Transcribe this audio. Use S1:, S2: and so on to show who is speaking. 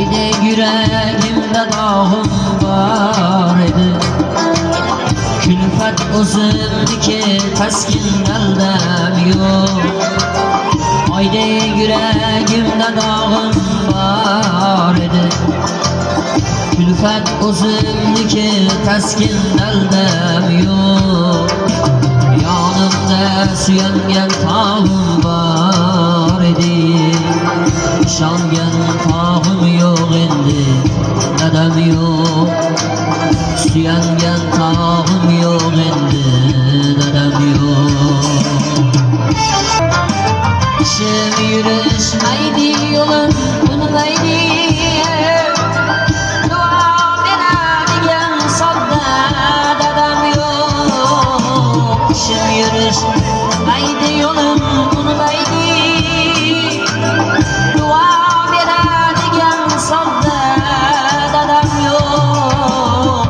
S1: Oyde yüreğimde dağım var idi. Külfet uzundu ki teskin eldem yok. Oyde yüreğimde dağım var idi. Külfet uzundu ki teskin eldem yok. Yanımda süyengen tağım var idi. Şangen tağım